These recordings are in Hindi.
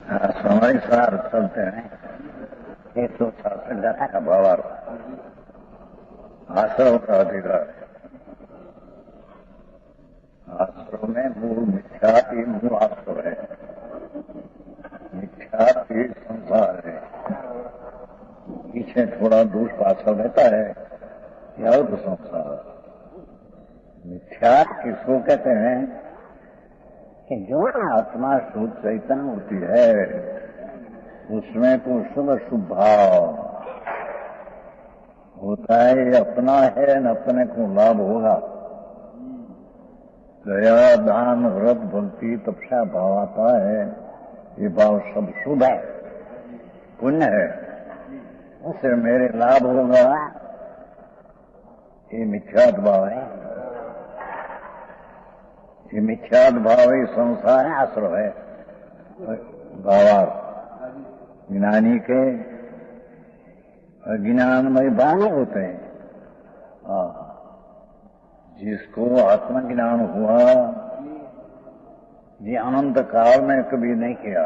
स्वाभाविक सार चलते हैं 166 गाथा का भावार आश्रम का अधिकार है। आश्रम में मूल मिथ्यात ही मूल आश्रम है। मिथ्यात ही संसार है। पीछे थोड़ा दूर पाछा रहता है या और संसार। मिथ्यात किसको कहते हैं कि जो आत्मा शुद्ध चैतन्य होती है उसमें तो शुभ शुभ भाव होता है। ये अपना है न अपने को लाभ होगा। दया दान व्रत भक्ति तपस्या भाव आता है। ये भाव सब शुभ है, पुण्य है, उससे मेरे लाभ होगा। ये मिथ्यात भाव है। ये मिथ्यात भाव ही संसार है, आश्रय है। भावार ज्ञानी के अज्ञानमय भाव होते हैं। जिसको आत्मज्ञान हुआ ये अनंत काल में कभी नहीं किया।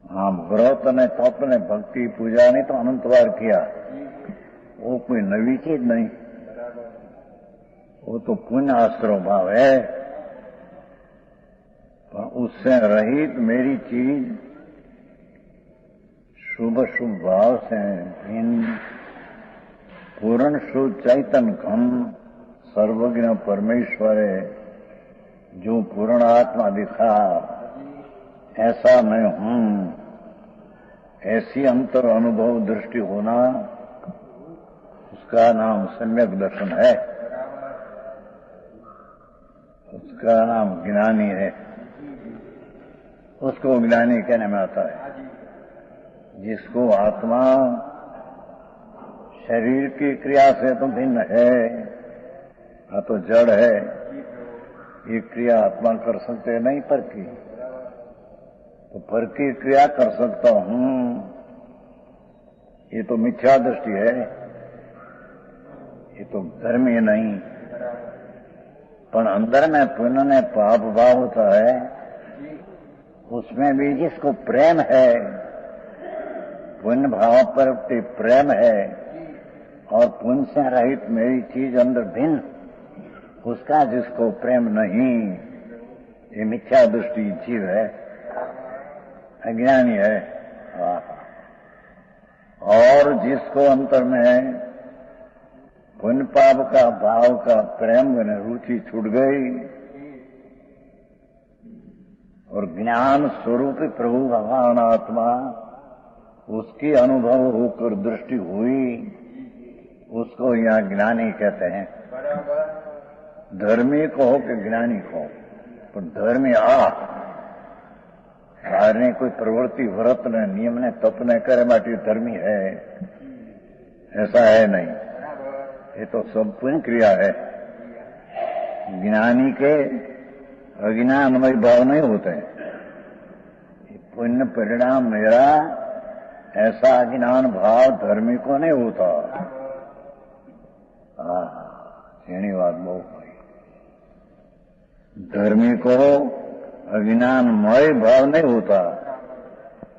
हाँ, व्रत ने तप ने भक्ति पूजा ने तो अनंत बार किया। वो कोई नवी चीज नहीं, वो तो पुण्य आश्रय भाव है। पर उससे रहित मेरी चीज शुभ शुभ भाव से भिन्न पूर्ण शुद्ध चैतन्य घन सर्वज्ञ परमेश्वर है जो पूर्ण आत्मा दिखा, ऐसा मैं हूं। ऐसी अंतर अनुभव दृष्टि होना, उसका नाम सम्यक दर्शन है। उसका नाम ज्ञानी है। उसको ज्ञानी कहने में आता है। जिसको आत्मा शरीर की क्रिया से तो भिन्न है, हाँ तो जड़ है। ये क्रिया आत्मा कर सकते नहीं, पर की तो पर की क्रिया कर सकता हूं। ये तो मिथ्या दृष्टि है। ये तो धर्म ही नहीं। पर अंदर में पुण्य ने पाप भाव होता है। उसमें भी जिसको प्रेम है, पुण्य भाव पर प्रेम है और पुण्य से रहित मेरी चीज अंदर भिन्न, उसका जिसको प्रेम नहीं, ये मिथ्या दृष्टि जीव है, अज्ञानी है। और जिसको अंतर में पुण्य पाप का भाव का प्रेम में रुचि छूट गई और ज्ञान स्वरूप प्रभु भगवान आत्मा उसकी अनुभव होकर दृष्टि हुई, उसको यहाँ ज्ञानी कहते हैं। धर्मी को हो कि ज्ञानी को, पर धर्मी सारे कोई प्रवृत्ति व्रत ने नियम ने तप ने करे बाटी धर्मी है, ऐसा है नहीं। ये तो सब पुण्य क्रिया है। ज्ञानी के अज्ञानमय भाव नहीं होते। पुण्य परिणाम मेरा, ऐसा अज्ञान भाव धर्मी को नहीं होता। छेनी बात बहुत भाई। धर्मी को अज्ञानमय भाव नहीं होता।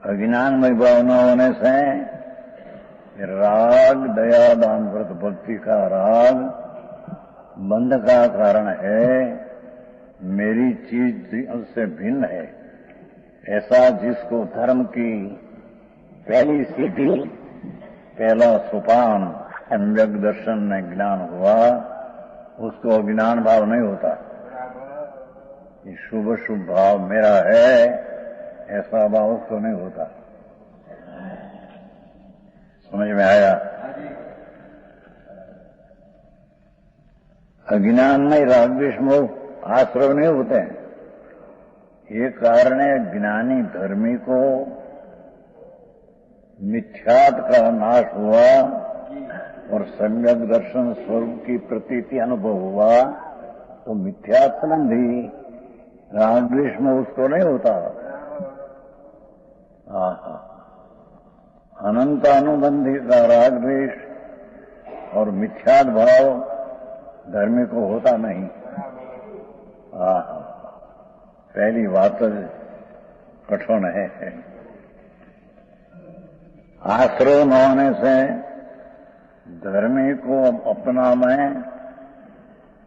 अज्ञानमय भाव न होने से राग दया दान व्रत भक्ति का राग बंध का कारण है। मेरी चीज उससे भिन्न है। ऐसा जिसको धर्म की पहली सीढ़ी, पहला सोपान सम्यक दर्शन में ज्ञान हुआ, उसको अज्ञान भाव नहीं होता। ये शुभ शुभ भाव मेरा है, ऐसा भाव उसको नहीं होता। समझ में आया? अज्ञान में राग द्वेष मोह आश्रय नहीं होते हैं। ये कारण है ज्ञानी धर्मी को मिथ्यात का नाश हुआ और सम्यक दर्शन स्वरूप की प्रतीति अनुभव हुआ, तो मिथ्यात संबंधी राग द्वेष में उसको नहीं होता। अनंत अनुबंधी का राग द्वेष और मिथ्यात भाव धर्मी को होता नहीं। पहली बात कठिन है। आश्रय न होने से धर्मी को अपना में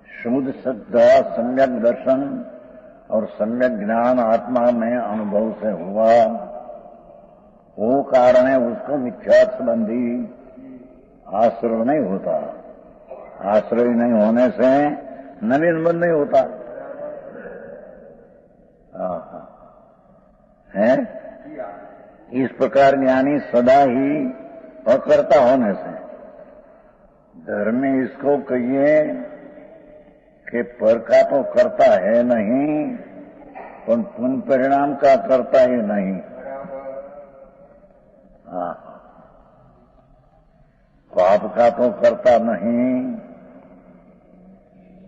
शुद्ध श्रद्धा सम्यक दर्शन और सम्यक ज्ञान आत्मा में अनुभव से हुआ, वो कारण है उसको मिथ्या संबंधी आश्रय नहीं होता। आश्रय नहीं होने से नवीन बंध नहीं होता है। इस प्रकार ज्ञानी सदा ही अकर्ता होने से, धर्मी इसको कहिए कि पर का तो करता है नहीं, पर पुण्य परिणाम का करता ही नहीं। पाप का तो करता नहीं,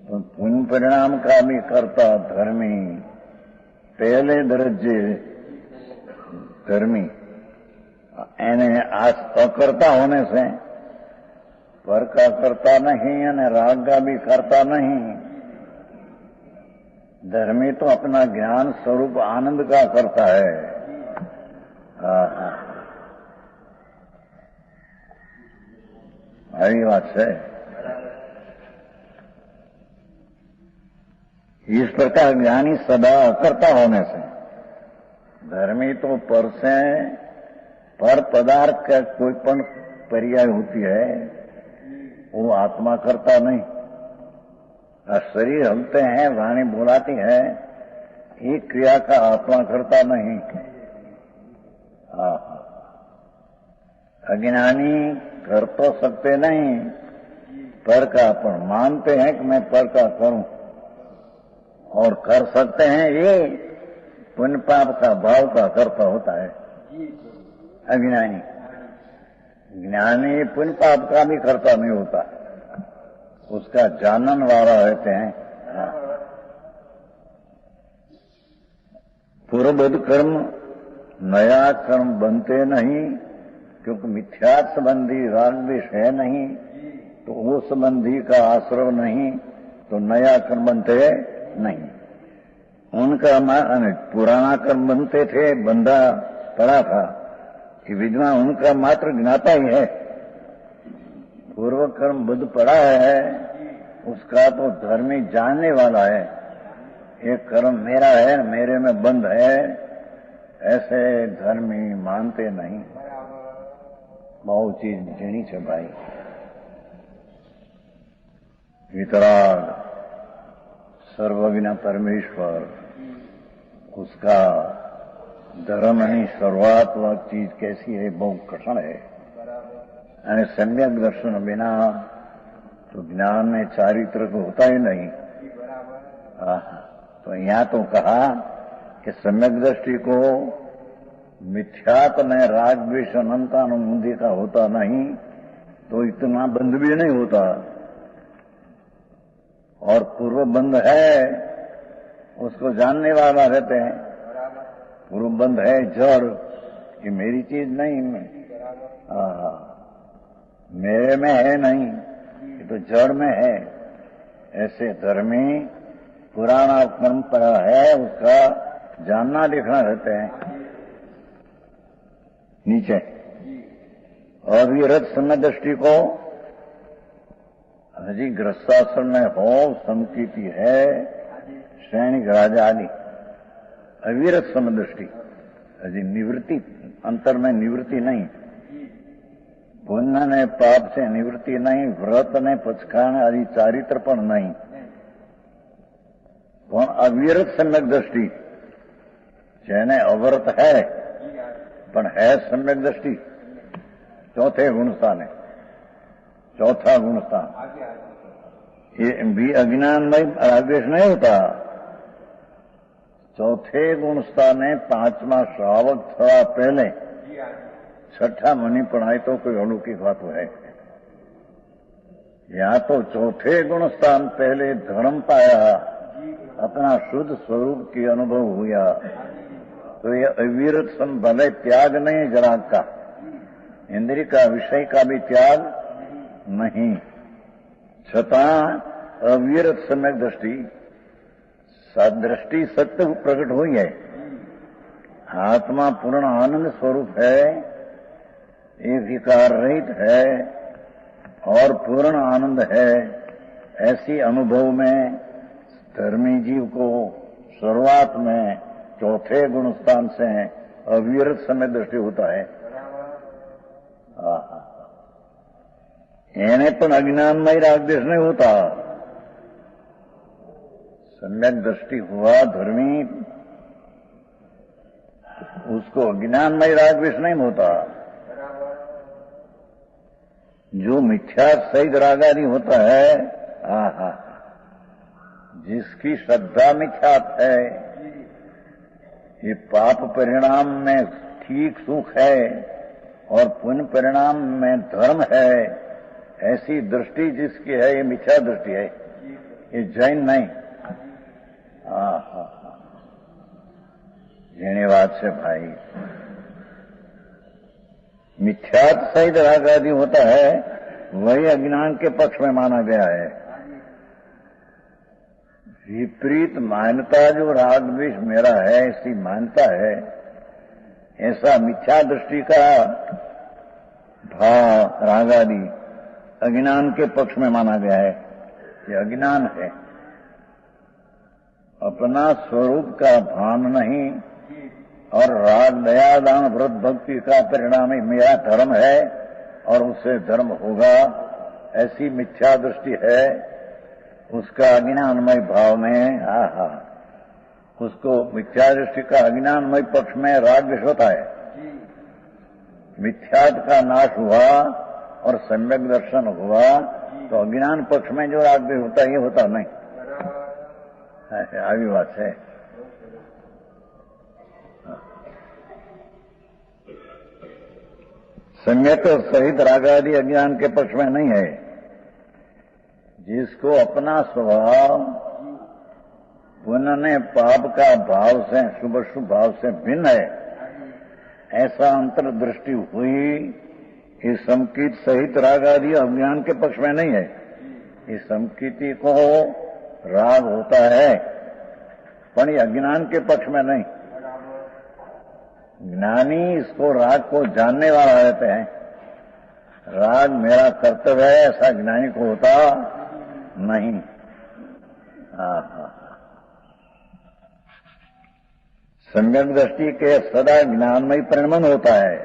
तो पुण्य परिणाम का भी करता धर्मी। पहले दर्जे धर्मी एने अकर्ता होने से पर का करता नहीं और राग का भी करता नहीं। धर्मी तो अपना ज्ञान स्वरूप आनंद का करता है। यही बात है। इस प्रकार ज्ञानी सदा अकर्ता होने से, धर्मी तो पर से पर पदार्थ का कोई पण पर्याय होती है, वो आत्मा करता नहीं। शरीर हलते हैं, वाणी बोलाती है, एक क्रिया का आत्मा करता नहीं। अज्ञानी कर तो सकते नहीं, पर का अपन मानते हैं कि मैं पर का करूं, और कर सकते हैं, ये पुण्य पाप का भाव का करता होता है अज्ञानी। ज्ञानी पुण्य पाप का भी करता नहीं होता, उसका जानन वाला रहते हैं। पूर्वबद्ध कर्म नया कर्म बनते नहीं, क्योंकि मिथ्या संबंधी राग द्वेष है नहीं, तो वो संबंधी का आश्रय नहीं, तो नया कर्म बनते नहीं। उनका पुराना कर्म बनते थे, बंधा पड़ा था कि विद्वान उनका मात्र ज्ञाता ही है। पूर्व कर्म बुद्ध पड़ा है, उसका तो धर्मी जानने वाला है। ये कर्म मेरा है, मेरे में बंध है, ऐसे धर्मी मानते नहीं। बहुत चीज जीनी है भाई। वितराग सर्वज्ञ परमेश्वर, उसका धर्म ही शुरुआत वह चीज कैसी है, बहुत कठिन है। यानी सम्यक दर्शन बिना तो ज्ञान में चारित्र को होता ही नहीं। तो यहाँ तो कहा कि सम्यक दृष्टि को मिथ्यात में राग द्वेष अनंतानुबंधी का होता नहीं, तो इतना बंध भी नहीं होता। और पूर्व बंध है, उसको जानने वाला रहते हैं। पूर्व बंध है जड़, कि मेरी चीज नहीं, मेरे में है नहीं, ये तो जड़ में है। ऐसे धर्मी पुराना परंपरा है, उसका जानना देखना रहते हैं। नीचे अविरत समय दृष्टि को हजी ग्रस्ताश्रम में हो, संकीति है, सैनिक राजा आदि, अविरत समय दृष्टि, हजी निवृत्ति, अंतर में निवृत्ति नहीं, पुण्य ने पाप से निवृत्ति नहीं, व्रत ने पचखाण आदि चारित्र पर नहीं, પણ અવિરત સમ્યક દ્રષ્ટિ જેને અવરત है પણ है सम्यक दृष्टि, चौथे गुणस्थान है, चौथा गुणस्थान। ये भी अज्ञान में रागद्वेष नहीं होता। चौथे गुणस्थान है, पांचवा श्रावक थोड़ा पहले, छठा मणि पढ़ाई तो कोई अलौकिक बात है। यहाँ तो चौथे गुणस्थान पहले धर्म पाया, अपना शुद्ध स्वरूप की अनुभव हुआ, तो ये अविरत सम भले त्याग नहीं जराग का, इंद्रिय का विषय का भी त्याग नहीं, छता अविरत सम्यक दृष्टि, सदृष्टि सत्य प्रकट हुई है। आत्मा पूर्ण आनंद स्वरूप है, ये विकार रहित है और पूर्ण आनंद है। ऐसी अनुभव में धर्मी जीव को शुरुआत में चौथे गुण स्थान से अविरत समय दृष्टि होता है। એને પણ अज्ञानमय राग द्वेष नहीं होता। सम्यक दृष्टि हुआ धर्मी, उसको अज्ञानमय राग द्वेष नहीं होता। जो मिथ्या सहित राग आदि होता है, जिसकी श्रद्धा मिथ्यात है, ये पाप परिणाम में ठीक सुख है और पुण्य परिणाम में धर्म है, ऐसी दृष्टि जिसकी है ये मिथ्या दृष्टि है, ये जैन नहीं। જેની વાત છે भाई, मिथ्यात सहित राग आदि होता है, वही अज्ञान के पक्ष में माना गया है। विपरीत मान्यता जो राग द्वेष मेरा है ऐसी मान्यता है, ऐसा मिथ्या दृष्टि का भाव राग आदि अज्ञान के पक्ष में माना गया है। ये अज्ञान है, अपना स्वरूप का भान नहीं और राग दया दान व्रत भक्ति का परिणाम ही मेरा धर्म है और उससे धर्म होगा, ऐसी मिथ्या दृष्टि है। उसका अज्ञानमय भाव में उसको मिथ्या दृष्टि का अज्ञानमय पक्ष में राग द्वेष होता है। मिथ्यात का नाश हुआ और सम्यक दर्शन हुआ तो अज्ञान पक्ष में जो राग द्वेष होता है ये होता नहीं। આવી વાત છે। सम्यक सहित राग आदि अज्ञान के पक्ष में नहीं है। जिसको अपना स्वभाव पुण्य पाप का भाव से शुभ शुभ भाव से भिन्न है, ऐसा अंतर्दृष्टि हुई, इस समकीत सहित राग आदि अज्ञान के पक्ष में नहीं है। इस समकीति को राग होता है पर ये अज्ञान के पक्ष में नहीं। ज्ञानी इसको राग को जानने वाला रहते हैं। राग मेरा कर्तव्य है ऐसा ज्ञानी को होता नहीं। सम्यक दृष्टि के सदा ज्ञानमय परिणमन होता है।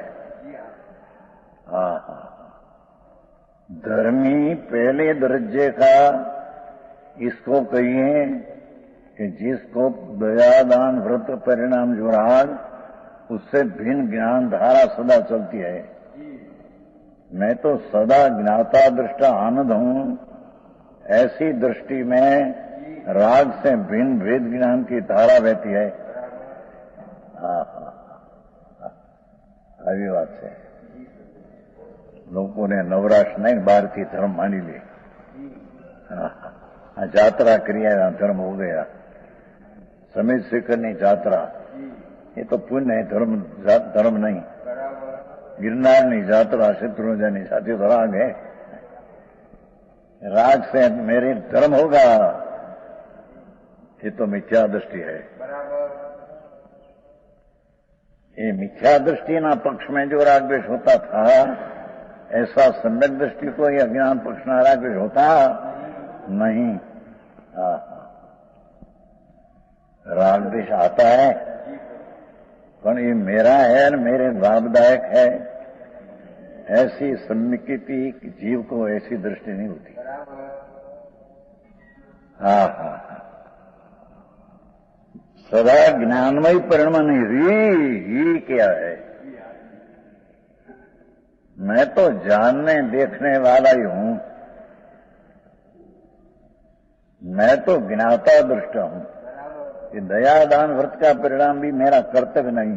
धर्मी पहले दर्जे का इसको कहिए कि जिसको दया दान व्रत परिणाम जो राग, उससे भिन्न ज्ञान धारा सदा चलती है। मैं तो सदा ज्ञाता दृष्टा आनंद हूं, ऐसी दृष्टि में राग से भिन्न भेद ज्ञान की धारा बहती है। આવી વાત છે। લોકોને નવરાશ નહીં બહારથી ધર્મ માની લે। આ જાત્રા ક્રિયા ધર્મ हो गया। समेत शिखરની જાત્રા ये तो पुण्य है, धर्म नहीं। गिरनाરની જાત્રા शत्रुंजय साथी तो राग है। राग से मेरे धर्म होगा, ये तो मिथ्या दृष्टि है। ये मिथ्या दृष्टि ना पक्ष में जो राग द्वेष होता था, ऐसा सम्यक दृष्टि को ये अज्ञान पक्ष में राग द्वेष होता नहीं। राग द्वेष आता है पर ये मेरा है और मेरे लाभदायक है, ऐसी सम्मिकिति जीव को ऐसी दृष्टि नहीं होती। सदा ज्ञानमय परिणमन ही क्या है। मैं तो जानने देखने वाला ही हूं, मैं तो ज्ञाता दृष्टा हूं। ये दया दान व्रत का परिणाम भी मेरा कर्तव्य नहीं।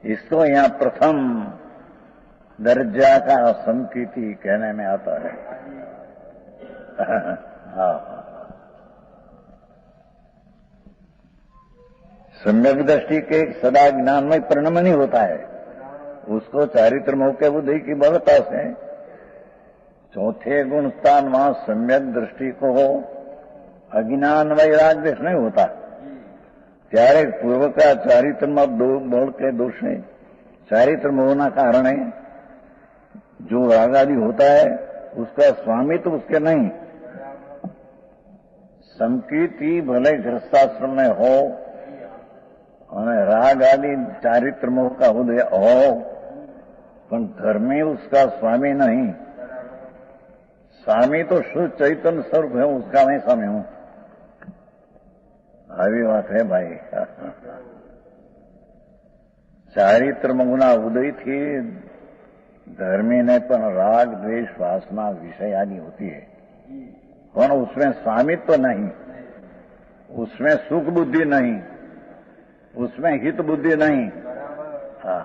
इसको यहां प्रथम दर्जा का संकीर्ति कहने में आता है। सम्यक दृष्टि के सदा ज्ञानमय परिणाम नहीं होता है। उसको चारित्र मौके बुद्धि की बलता से चौथे गुण स्थान वहां सम्यक दृष्टि को अज्ञानमय राग द्वेष नहीं होता। ત્યારે પૂર્વ का ચારિત્રમાં બળ के दोष है। चारित्र होना कारण है जो राग आदि होता है उसका स्वामी तो उसके नहीं। संकीर्ति भले गृहस्थाश्रम में हो और राग आदि चारित्र मोह का उदय हो, पर धर्मी उसका स्वामी नहीं। स्वामी तो शुद्ध चैतन्य स्वरूप है, उसका मैं स्वामी हूं। આવી વાત है भाई। ચારિત્ર ગુના ઉદયથી धर्मी ने पण राग द्वेष वासना विषय आदि होती है, पर उसमें स्वामित्व नहीं, उसमें सुख बुद्धि नहीं, उसमें हित बुद्धि नहीं। हाँ,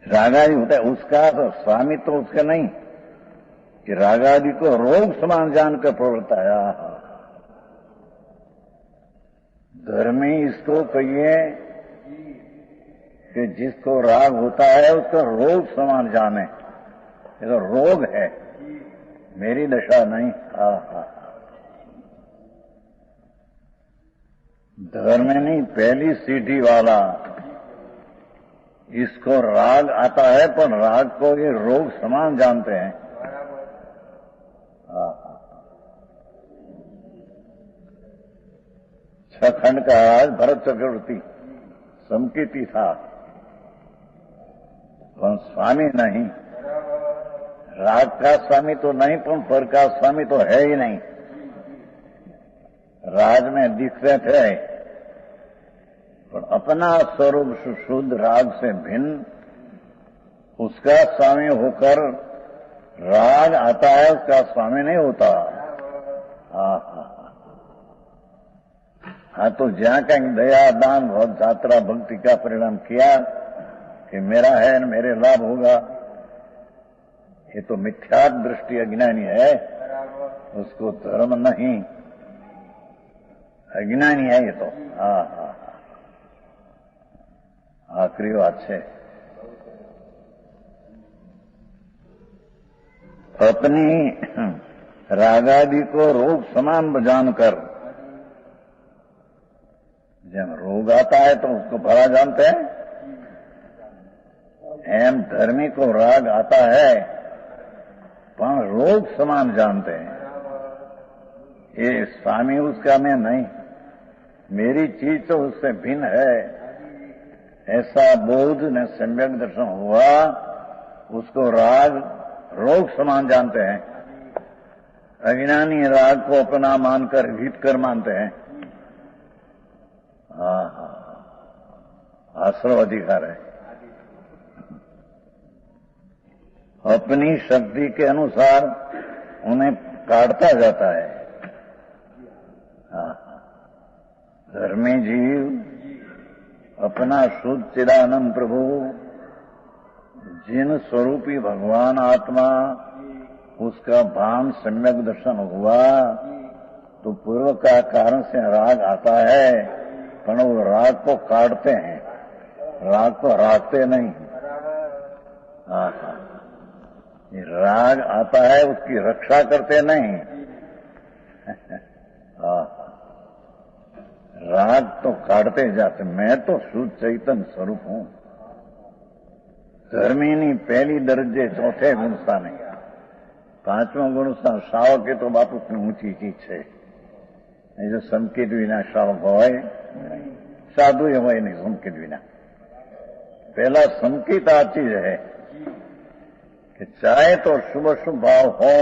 रागादि होता है उसका तो स्वामित्व उसका नहीं कि रागादि को रोग समान जानकर प्रवृत्ता है। धर्मी इसको कहिए कि जिसको राग होता है उसका रोग समान जाने, ये तो रोग है, मेरी दशा नहीं। धर्म नहीं, पहली सीढ़ी वाला इसको राग आता है, पर राग को ये रोग समान जानते हैं। छह खंड का आज भरत चक्रवर्ती समकीर्ति था, पर स्वामी नहीं। राग का स्वामी तो नहीं, पर का स्वामी तो है ही नहीं। राज में दिखते थे, पर अपना स्वरूप शुद्ध राग से भिन्न उसका स्वामी होकर राग आता है, उसका स्वामी नहीं होता। हाँ, तो जहां कहीं दया दान बहुत यात्रा भक्ति का परिणाम किया कि मेरा है न मेरे लाभ होगा, ये तो मिथ्या दृष्टि अज्ञानी है, उसको धर्म नहीं, अज्ञानी है ये तो। आखिरी बात है, अपनी रागादि को रोग समान जानकर, जब रोग आता है तो उसको भला जानते हैं, एम धर्मी को राग आता है पर रोग समान जानते हैं। ये स्वामी उसका मैं नहीं, मेरी चीज तो उससे भिन्न है, ऐसा बोध न सम्यक दर्शन हुआ, उसको राग रोग समान जानते हैं। अज्ञानी राग को अपना मानकर हित कर मानते हैं। आश्रव अधिकार है, अपनी शक्ति के अनुसार उन्हें काटता जाता है। धर्मी जीव अपना शुद्ध चिदानंद प्रभु जिन स्वरूपी भगवान आत्मा उसका भान सम्यक दर्शन हुआ तो पूर्व का कारण से राग आता है, पर वो राग को काटते हैं, राग को रागते नहीं। ये राग आता है उसकी रक्षा करते नहीं। राग तो काटते जाते। मैं तो शुद्ध चैतन्य स्वरूप हूं। धर्मीनी पहली दर्जे चौथे गुण स्थाने, પાંચમો ગુણ શ્રાવક એ તો બાપુ ઊંચી ચીજ છે। એ જો સંકેત વિના શ્રાવક હોય, સાધુ એ હોય નહીં સંકેત વિના। पहला संकेत आ चीज है कि चाहे तो शुभ शुभ भाव हो,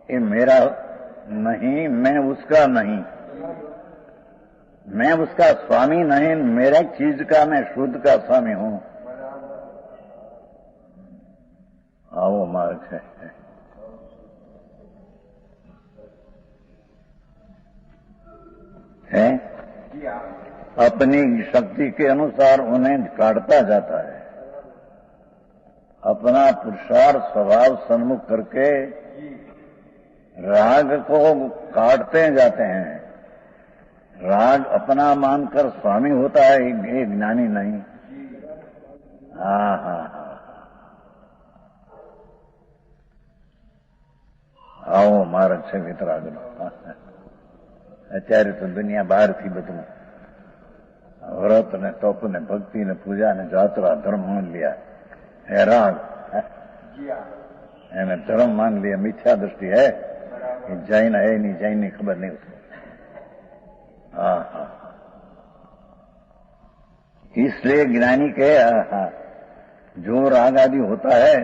ये मेरा नहीं, मैं उसका नहीं, मैं उसका स्वामी नहीं, मेरा चीज का मैं शुद्ध का स्वामी हूं। आओ मार्ग है अपनी शक्ति के अनुसार उन्हें काटता जाता है। अपना पुरुषार्थ स्वभाव सन्मुख करके राग को काटते जाते हैं। राग अपना मानकर स्वामी होता है, ये ज्ञानी नहीं। માર્ગ છે વિતરાગનો. અત્યારે તો દુનિયા બહારથી બધું વ્રત ને તપ ને ભક્તિ ને પૂજા ને જાત્રા ધર્મ માન लिया है. राग એને धर्म मान लिया. मिथ्या दृष्टि है. जैन है नहीं, जैन नहीं खबर नहीं उसको. हाँ हाँ. इसलिए ज्ञानी के जो राग आदि होता है,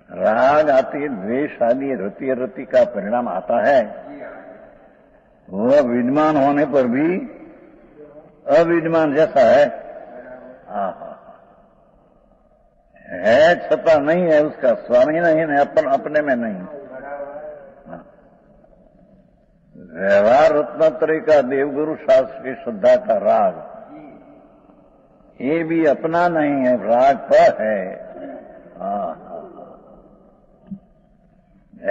राग आती द्वेष आदि रति रति का परिणाम आता है, वह विद्वान होने पर भी अविद्वान जैसा है. है छपा नहीं है, उसका स्वामी नहीं है, अपने में नहीं. व्यवहार रत्नत्रय का देवगुरु शास्त्र की श्रद्धा का राग, ये भी अपना नहीं है, राग पर है.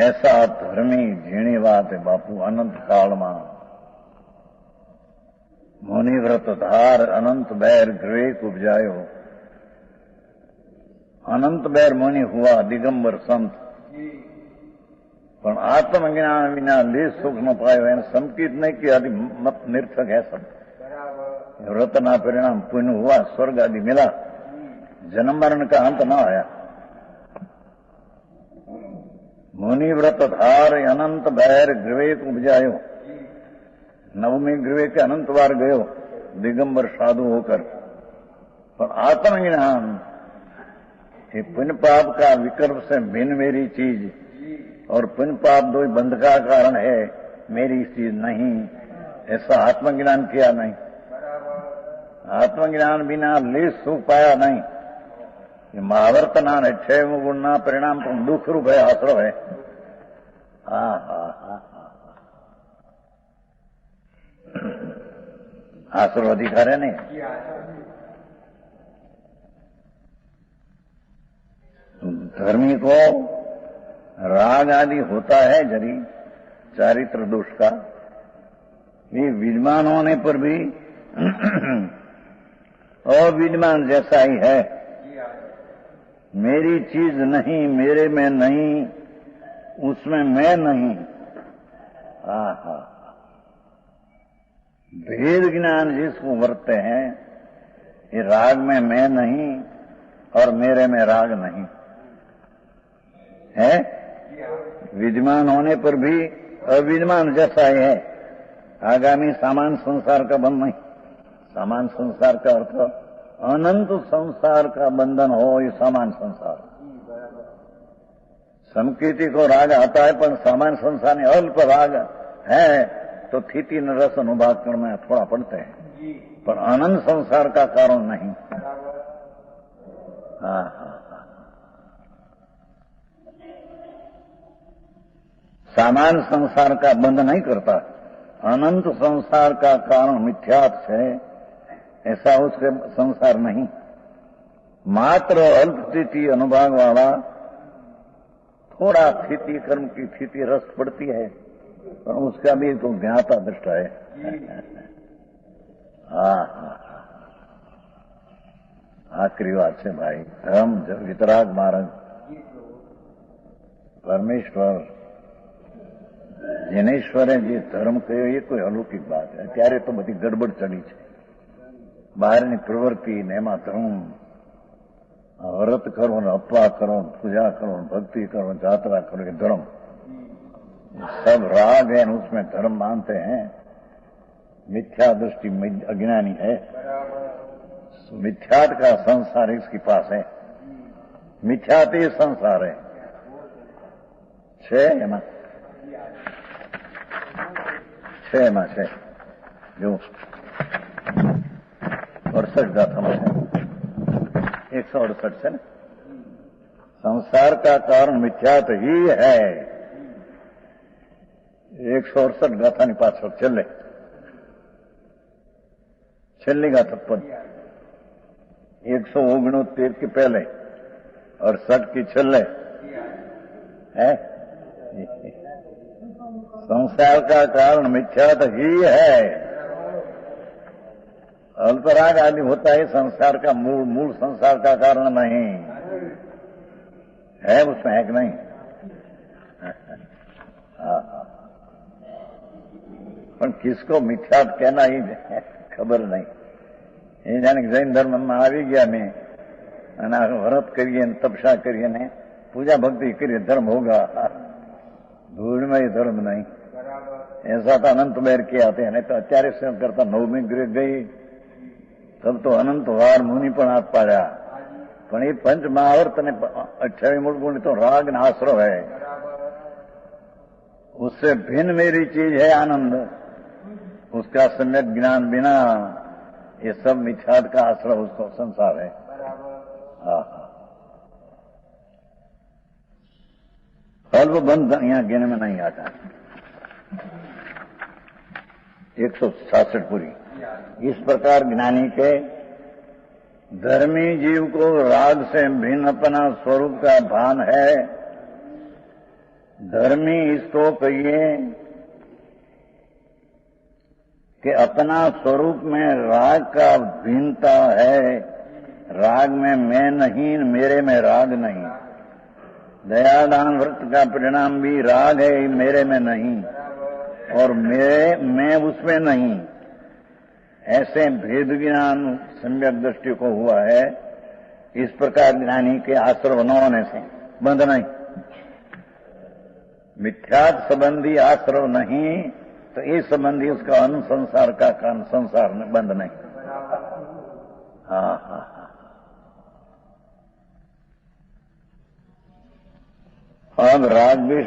ऐसा धर्मी झीणी बात है बापू. अनंत काल में मुनिव्रत धार अनंत बैर ग्रेक उपजायो. अनंत बैर मुनि हुआ दिगंबर संत, પણ આત્મજ્ઞાન વિના લેશ સુખ ન પાયો. એને સંકિત नहीं कि आदि मत निर्थक है सब. व्रतना परिणाम पुण्य हुआ, स्वर्ग आदि मिला, जन्म मरण का अंत न आया. मुनि व्रत धार अनंत बैर ग्रीवेक उपजायो. नवमी ग्रीवे के अनंत बार गयो दिगंबर साधु होकर. पर आत्मज्ञान ये पुण्य पाप का विकल्प से भिन्न मेरी चीज, और पुण्य पाप दो बंध का कारण है, मेरी चीज नहीं, ऐसा आत्मज्ञान किया नहीं. आत्मज्ञान बिना लेश सुख पाया नहीं. महावर्तना ने 6 गुणना परिणाम तो दुख रूप है, आश्रव है. आश्रव अधिकार है नहीं. धर्मी को राग आदि होता है जरी चारित्र दोष का, ये विद्वान होने पर भी अविद्वान जैसा ही है. मेरी चीज नहीं, मेरे में नहीं, उसमें मैं नहीं. भेद ज्ञान जिसको वर्तते हैं, ये राग में मैं नहीं और मेरे में राग नहीं है. विद्वान होने पर भी अविद्वान जैसा ही है. आगामी सामान संसार का बंधन नहीं. सामान संसार का अर्थ अनंत संसार का बंधन हो, ये सामान संसार. समकीर्ति को राग आता है, पर सामान संसार में अल्प राग है तो थीति न रस अनुभाग करना थोड़ा पड़ते हैं, पर अनंत संसार का कारण नहीं. सामान्य संसार का बंध नहीं करता. अनंत संसार का कारण मिथ्यात्व है, ऐसा उसके संसार नहीं. मात्र अल्प स्थिति अनुभाग वाला थोड़ा स्थिति कर्म की स्थिति रस पड़ती है, पर उसका भी तो ज्ञाता दृष्टा है. आखिरी बात है भाई. धर्म वितराग मार्ग परमेश्वर જેને ઈશ્વરે જે ધર્મ કહ્યો એ કોઈ અલૌકિક વાત છે. ત્યારે તો બધી ગડબડ ચડી છે. બહારની પ્રવૃત્તિ ને એમાં ધર્મ, વ્રત કરો ને અપવા કરો, પૂજા કરો, भक्ति करो, यात्रा करो, ये धर्म सब राग है, उसमें धर्म मानते हैं. मिथ्या दृष्टि अज्ञानी है. मिथ्यात का संसार इसके पास है. मिथ्यात ये संसार है. એમાં એમાં છે જો 68 ગાથામાં છે, 168 છે ને. संसार का कारण मिथ्यात ही है. 168 ગાથાની પાછળ છેલ્લી ગાથા પદ 169 के पहले और 60 की छेल्ले है. संसार का कारण मिथ्यात ही है. अल्पराग आदि होता है संसार का मूल संसार का कारण नहीं है. उसमें है कि नहीं? પણ કિસકો મિથ્યાત કહેના ही ખબર નહીં. એ જાણે જૈન ધર્મમાં આવી ગયા મેં અને વ્રત કરીએ ને તપસ્યા કરીએ ને पूजा भक्ति करिए धर्म होगा. धूल में ही धर्म नहीं. ऐसा तो अनंत बैर किया आते हैं. नहीं तो अत्यारे से करता नवमी गृह गई तब तो अनंत वार मुनि पण हाथ पाड़ा. पण ये पंच महावर्त ने 28 मूल गुण तो राग न आश्रव है. उससे भिन्न मेरी चीज है आनंद. उसका सम्यक ज्ञान बिना ये सब मिथ्यात का आश्रय उसको संसार है. हाँ अल्प बंध यहाँ गिन में नहीं आता. 166 पूरी. इस प्रकार ज्ञानी के धर्मी जीव को राग से भिन्न अपना स्वरूप का भान है. धर्मी इसको कहिए कि अपना स्वरूप में राग का भिन्नता है. राग में मैं नहीं, मेरे में राग नहीं. दयादान व्रत का परिणाम भी राग है, मेरे में नहीं और मैं उसमें नहीं. ऐसे भेद ज्ञान सम्यक दृष्टि को हुआ है. इस प्रकार ज्ञानी के आश्रव न होने से बंध नहीं. मिथ्यात संबंधी आश्रव नहीं तो ये संबंधी उसका अनुसंसार का कारण संसार में बंध नहीं. हाँ हाँ. अब राग द्वेष